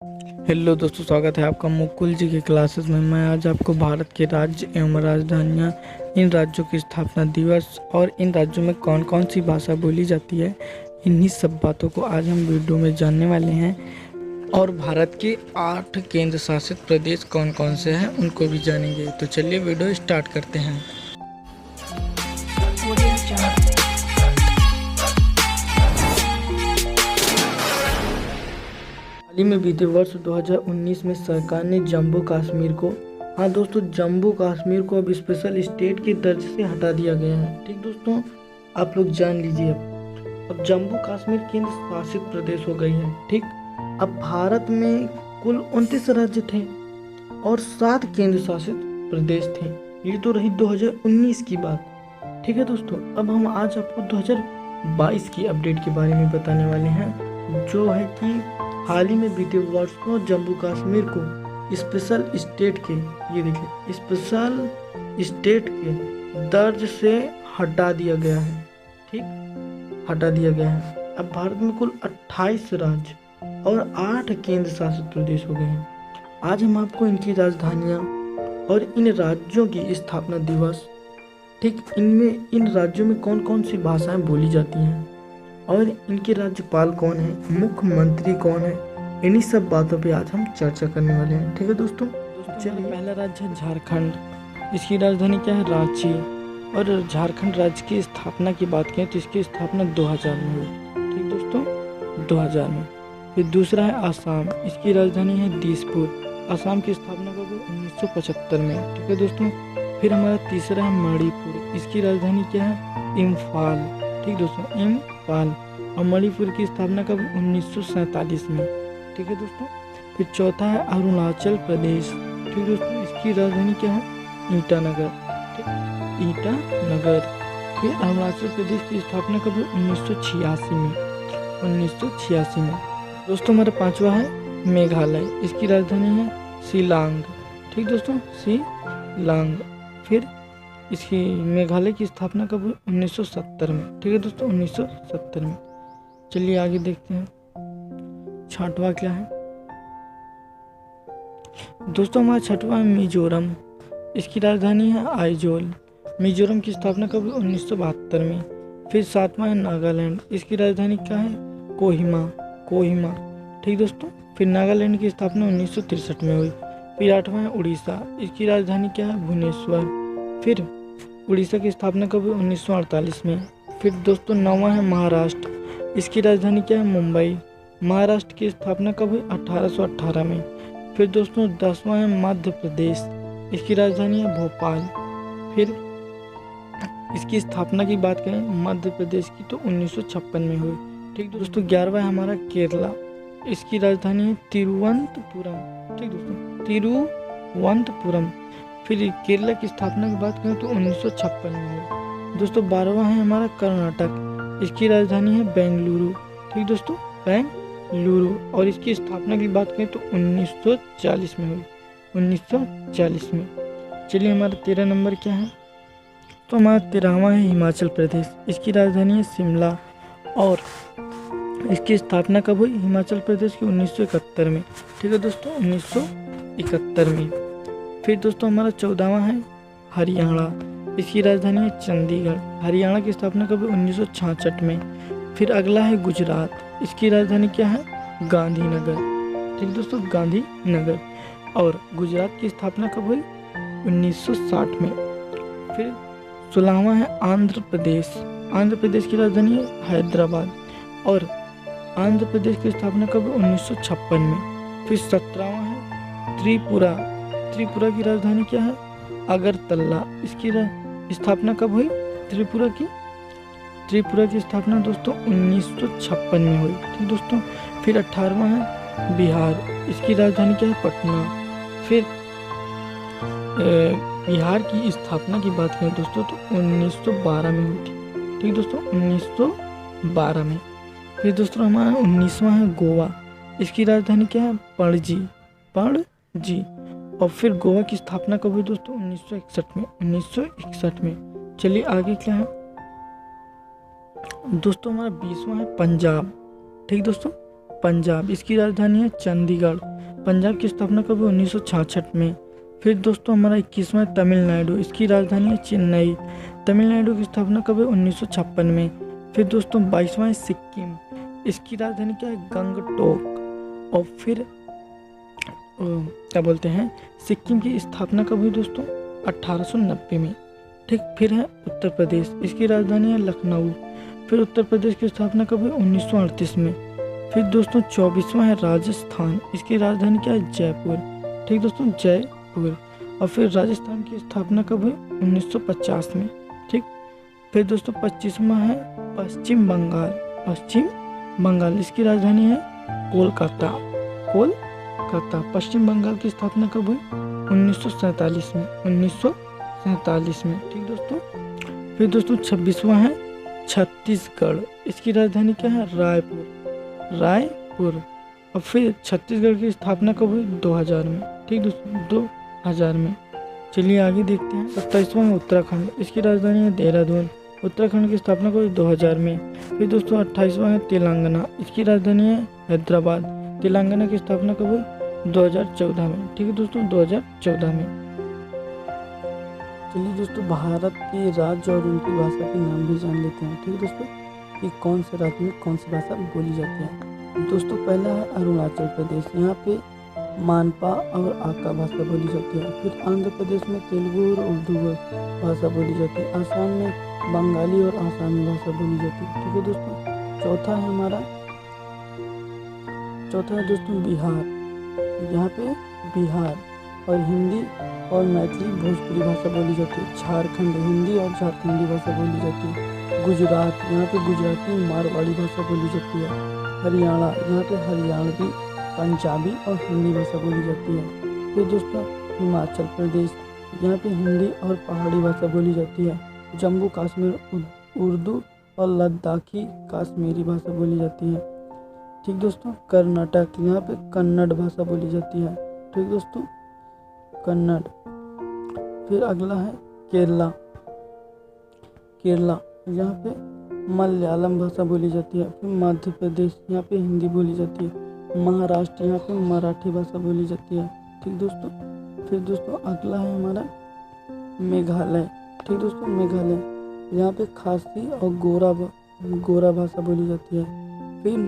Hello दोस्तों, स्वागत है आपका मुकुल जी के क्लासेस में। मैं आज आपको भारत के राज्य एवं राजधानियाँ, इन राज्यों की स्थापना दिवस और इन राज्यों में कौन कौन सी भाषा बोली जाती है, इन्हीं सब बातों को आज हम वीडियो में जानने वाले हैं। और भारत के 8 केंद्र शासित प्रदेश कौन कौन से हैं उनको भी जानेंगे। तो चलिए वीडियो स्टार्ट करते हैं। हाल ही में बीते वर्ष 2019 में सरकार ने जम्मू कश्मीर को, हाँ दोस्तों, जम्मू कश्मीर को अब स्पेशल स्टेट के दर्जे से हटा दिया गया है। ठीक दोस्तों, आप लोग जान लीजिए। अब जम्मू कश्मीर केंद्र शासित प्रदेश हो गई है। ठीक, अब भारत में कुल 29 राज्य थे और 7 केंद्र शासित प्रदेश थे। ये तो रही 2019 की बात। ठीक है दोस्तों, अब हम आज आपको 2022 की अपडेट के बारे में बताने वाले हैं, जो है कि हाल ही में बीते वर्षों जम्मू कश्मीर को स्पेशल स्टेट के, ये देखिए, स्पेशल स्टेट के दर्ज से हटा दिया गया है। ठीक, हटा दिया गया है। अब भारत में कुल 28 राज्य और 8 केंद्र शासित प्रदेश हो गए हैं। आज हम आपको इनकी राजधानियां और इन राज्यों की स्थापना दिवस, ठीक, इनमें इन राज्यों में कौन कौन सी भाषाएं बोली जाती हैं और इनके राज्यपाल कौन है, मुख्यमंत्री कौन है, इन्हीं सब बातों पे आज हम चर्चा करने वाले हैं। ठीक है दोस्तों, चलिए। पहला राज्य है झारखंड। इसकी राजधानी क्या है? रांची। और झारखंड राज्य की स्थापना की बात करें तो इसकी स्थापना 2000 में हुई। ठीक दोस्तों, 2000 में। फिर दूसरा है आसाम। इसकी राजधानी है दिसपुर। आसाम की स्थापना कब हुई? 1975 में। ठीक है दोस्तों। फिर हमारा तीसरा है मणिपुर। इसकी राजधानी क्या है? इम्फाल। ठीक दोस्तों, इम्फाल। और मणिपुर की स्थापना कब? 1947 में। ठीक है दोस्तों। फिर चौथा है अरुणाचल प्रदेश। ठीक दोस्तों, इसकी राजधानी क्या है? ईटानगर। ठीक, ईटानगर। फिर अरुणाचल प्रदेश की स्थापना कब? 1986 में। 1986 में। दोस्तों, हमारा पांचवा है मेघालय। इसकी राजधानी है शिलांग। ठीक दोस्तों, शिलांग। फिर इसकी मेघालय की स्थापना कब हुई? 1970 में। ठीक है दोस्तों, 1970 में। चलिए आगे देखते हैं। छठवां क्या है दोस्तों? हमारा छठवां है मिजोरम। इसकी राजधानी है आइजोल। मिजोरम की स्थापना कब हुई? 1972 में। फिर सातवां है नागालैंड। इसकी राजधानी क्या है? कोहिमा। ठीक दोस्तों। फिर नागालैंड की स्थापना 1963 में हुई। फिर आठवां है उड़ीसा। इसकी राजधानी क्या है? भुवनेश्वर। फिर उड़ीसा की स्थापना कब हुई? 1948 में। फिर दोस्तों नौवां है महाराष्ट्र। इसकी राजधानी क्या है? मुंबई। महाराष्ट्र की स्थापना कब हुई? 1818 में। फिर दोस्तों 10वां है मध्य प्रदेश। इसकी राजधानी है भोपाल। फिर इसकी स्थापना की बात करें मध्य प्रदेश की तो 1956 में हुई। ठीक दोस्तों। 11वां है हमारा केरला। इसकी राजधानी है तिरुवनंतपुरम। ठीक दोस्तों, तिरुवनंतपुरम। फिर केरला की स्थापना की बात करें तो 1956 में हुई। दोस्तों 12वां है हमारा कर्नाटक। इसकी राजधानी है बेंगलुरु। ठीक दोस्तों, बेंगलुरु। और इसकी स्थापना की बात करें तो 1940 में हुई। 1940 में। चलिए, हमारा 13 नंबर क्या है? तो हमारा 13वां है हिमाचल प्रदेश। इसकी राजधानी है शिमला। और इसकी स्थापना कब हुई हिमाचल प्रदेश की? 1971 में। ठीक है दोस्तों, 1971 में। फिर दोस्तों हमारा 14वां है हरियाणा। इसकी राजधानी है चंडीगढ़। हरियाणा की स्थापना कब हुई? 1966 में। फिर अगला है गुजरात। इसकी राजधानी क्या है? गांधीनगर। ठीक दोस्तों, गांधीनगर। और गुजरात की स्थापना कब हुई? 1960 में। फिर 16वां है आंध्र प्रदेश। आंध्र प्रदेश की राजधानी है हैदराबाद। और आंध्र प्रदेश की स्थापना कब हुई? 1956 में। फिर 17वां है त्रिपुरा। त्रिपुरा की राजधानी क्या है? अगरतला। इसकी स्थापना कब हुई? त्रिपुरा की स्थापना दोस्तों 1956 में हुई। ठीक दोस्तों। फिर 18वां है बिहार। इसकी राजधानी क्या है? पटना। फिर बिहार की स्थापना की बात करें दोस्तों तो 1912 में हुई थी। ठीक दोस्तों, 1912 में। फिर दोस्तों हमारा 19वां है गोवा। इसकी राजधानी क्या है? पणजी। और फिर गोवा की स्थापना कब हुई दोस्तों? 1961 में। 1961 में। चलिए आगे क्या है दोस्तों? हमारा 20वां है पंजाब। ठीक दोस्तों, पंजाब, इसकी राजधानी है चंडीगढ़। पंजाब की स्थापना कब हुई? 1966 में। फिर दोस्तों हमारा 21वां है तमिलनाडु, इसकी राजधानी है चेन्नई। तमिलनाडु की स्थापना कब हुई? 1956 में। फिर दोस्तों 22वां है सिक्किम, इसकी राजधानी क्या है? गंगटोक। और फिर क्या बोलते हैं, सिक्किम की स्थापना कब हुई दोस्तों? 1890 में। ठीक, फिर है उत्तर प्रदेश, इसकी राजधानी है लखनऊ। फिर उत्तर प्रदेश की स्थापना कब हुई? 1938 में। फिर दोस्तों 24वां है राजस्थान, इसकी राजधानी क्या है? जयपुर। ठीक दोस्तों, जयपुर। और फिर राजस्थान की स्थापना कब हुई? 1950 में। ठीक, फिर दोस्तों 25वां है पश्चिम बंगाल, पश्चिम बंगाल, इसकी राजधानी है कोलकाता, कोलकाता। पश्चिम बंगाल की स्थापना कब हुई? 1947 में, 1947 में। ठीक दोस्तों, फिर दोस्तों 26वां है छत्तीसगढ़, इसकी राजधानी क्या है? रायपुर, रायपुर। और फिर छत्तीसगढ़ की स्थापना कब हुई? 2000 में। ठीक दोस्तों, 2000 में। चलिए आगे देखते हैं। 27वां है उत्तराखंड, इसकी राजधानी है देहरादून। उत्तराखंड की स्थापना कब हुई? 2000 में। फिर दोस्तों 28वां है तेलंगाना, इसकी राजधानी है हैदराबाद। तेलंगाना की स्थापना कब हुई? 2014 में। ठीक है दोस्तों, 2014 में। चलिए दोस्तों भारत के राज्य और उनकी भाषा के नाम भी जान लेते हैं। ठीक है दोस्तों, कि कौन से राज्य में कौन सी भाषा बोली जाती है। दोस्तों पहला है अरुणाचल प्रदेश, यहाँ पे मानपा और आका भाषा बोली जाती है। फिर आंध्र प्रदेश में तेलुगु और उर्दू भाषा बोली जाती है। आसाम में बंगाली और आसामी भाषा बोली जाती है। ठीक है दोस्तों, चौथा है दोस्तों बिहार, यहाँ पे बिहार और हिंदी और मैथिली भोजपुरी भाषा बोली जाती है। झारखंड हिंदी और झारखंडी भाषा बोली जाती है। गुजरात, यहाँ पे गुजराती मारवाड़ी भाषा बोली जाती है। हरियाणा, यहाँ पे हरियाणवी पंजाबी और हिंदी भाषा बोली जाती है। फिर दोस्तों हिमाचल प्रदेश, यहाँ पे हिंदी और पहाड़ी भाषा बोली जाती है। जम्मू कश्मीर उर्दू और लद्दाखी कश्मीरी भाषा बोली जाती है। ठीक दोस्तों, कर्नाटक, यहाँ पे कन्नड़ भाषा बोली जाती है। ठीक दोस्तों, कन्नड़। फिर अगला है केरला, यहाँ पे मलयालम भाषा बोली जाती है। फिर मध्य प्रदेश, यहाँ पे हिंदी बोली जाती है। महाराष्ट्र, यहाँ पे मराठी भाषा बोली जाती है। ठीक दोस्तों, फिर दोस्तों अगला है हमारा मेघालय। ठीक दोस्तों, मेघालय, यहाँ पे खासी और गोरा भाषा बोली जाती है। फिर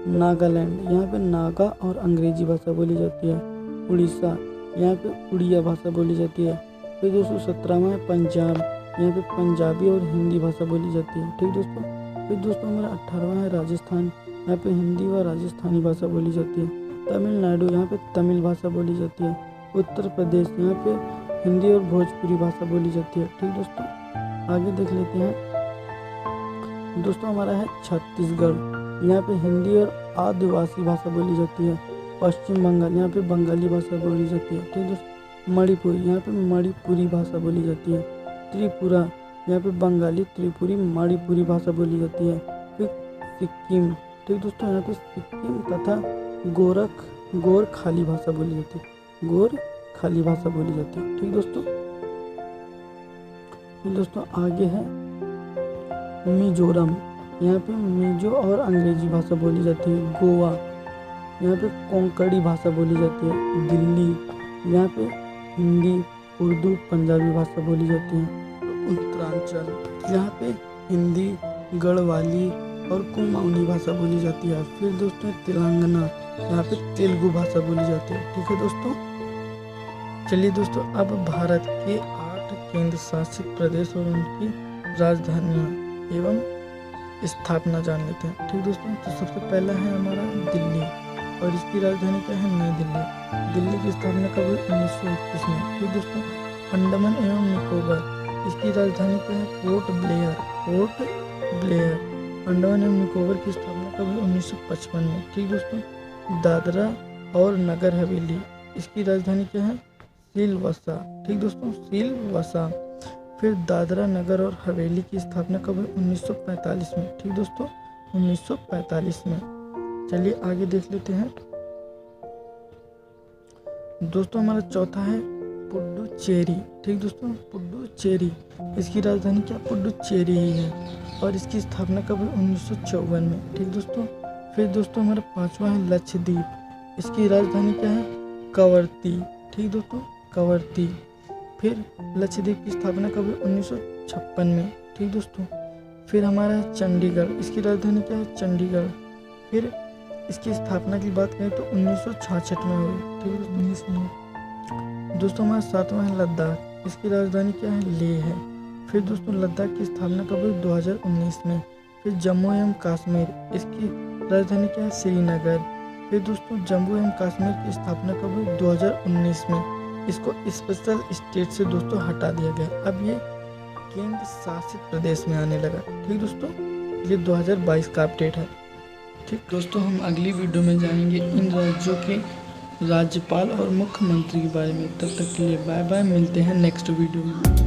नागालैंड, यहाँ पे नागा और अंग्रेजी भाषा बोली जाती है। उड़ीसा, यहाँ पे उड़िया भाषा बोली जाती है। फिर दोस्तों 17वां है पंजाब, यहाँ पे पंजाबी और हिंदी भाषा बोली जाती है। ठीक दोस्तों, फिर दोस्तों हमारा 18वां है राजस्थान, यहाँ पे हिंदी व राजस्थानी भाषा बोली जाती है। तमिलनाडु, यहाँ पे तमिल भाषा बोली जाती है। उत्तर प्रदेश, यहाँ पे हिंदी और भोजपुरी भाषा बोली जाती है। ठीक दोस्तों, आगे देख लेते हैं। दोस्तों हमारा है छत्तीसगढ़, यहाँ पे हिंदी और आदिवासी भाषा बोली जाती है। पश्चिम बंगाल, यहाँ पे बंगाली भाषा बोली जाती है। ठीक दोस्तों, मणिपुर, यहाँ पे मणिपुरी भाषा बोली जाती है। त्रिपुरा, यहाँ पे बंगाली त्रिपुरी मणिपुरी भाषा बोली जाती है। फिर सिक्किम, ठीक दोस्तों, यहाँ पे सिक्किम तथा गोरखाली भाषा बोली जाती है। गोरखाली भाषा बोली जाती है। ठीक दोस्तों, फिर दोस्तों आगे है मिजोरम, यहाँ पे मिजो और अंग्रेजी भाषा बोली जाती है। गोवा, यहाँ पे कोंकणी भाषा बोली जाती है। दिल्ली, यहाँ पे हिंदी उर्दू पंजाबी भाषा बोली जाती है। उत्तरांचल, यहाँ पे हिंदी गढ़वाली और कुमाऊनी भाषा बोली जाती है। फिर दोस्तों तेलंगाना, यहाँ पे तेलुगु भाषा बोली जाती है। ठीक है दोस्तों, चलिए दोस्तों अब भारत के 8 केंद्र शासित प्रदेश और उनकी राजधानियाँ एवं स्थापना जान लेते हैं। ठीक दोस्तों, तो सबसे पहला है हमारा दिल्ली और इसकी राजधानी क्या है? नई दिल्ली। दिल्ली की स्थापना कब हुई? 1921 में। ठीक दोस्तों, अंडमान एवं निकोबार, इसकी राजधानी क्या है? Port Blair. अंडमान एवं निकोबार की स्थापना कब हुई? 1955 में। ठीक दोस्तों, दादरा और नगर हवेली, इसकी राजधानी क्या है? सिलवासा। ठीक दोस्तों, सिलवासा। फिर दादरा नगर और हवेली की स्थापना कब हुई? 1945 में। ठीक दोस्तों, 1945 में। चलिए आगे देख लेते हैं। दोस्तों हमारा चौथा है पुडुचेरी। ठीक दोस्तों, पुडुचेरी, इसकी राजधानी क्या? पुडुचेरी ही है और इसकी स्थापना कब हुई? 1954 में। ठीक दोस्तों, फिर दोस्तों हमारा पांचवा है लक्षद्वीप। इसकी राजधानी क्या है? कवरत्ती। ठीक दोस्तों, कवरत्ती। फिर लक्षद्वीप की स्थापना कब हुई? 1956 में। ठीक दोस्तों। फिर हमारा है चंडीगढ़। इसकी राजधानी क्या है? चंडीगढ़। फिर इसकी स्थापना की बात करें तो 1966 में हुई। ठीक है दोस्तों। हमारा सातवां है लद्दाख। इसकी राजधानी क्या है? लेह है। फिर दोस्तों लद्दाख की स्थापना कब हुई? 2019 में। फिर जम्मू एवं कश्मीर। इसकी राजधानी क्या है? श्रीनगर। फिर दोस्तों जम्मू एवं कश्मीर की स्थापना कब हुई? 2019 में। इसको स्पेशल स्टेट से दोस्तों हटा दिया गया, अब ये केंद्र शासित प्रदेश में आने लगा। ठीक दोस्तों, ये 2022 का अपडेट है। ठीक दोस्तों, हम अगली वीडियो में जानेंगे इन राज्यों के राज्यपाल और मुख्यमंत्री के बारे में। तब तक के लिए बाय बाय, मिलते हैं नेक्स्ट वीडियो में।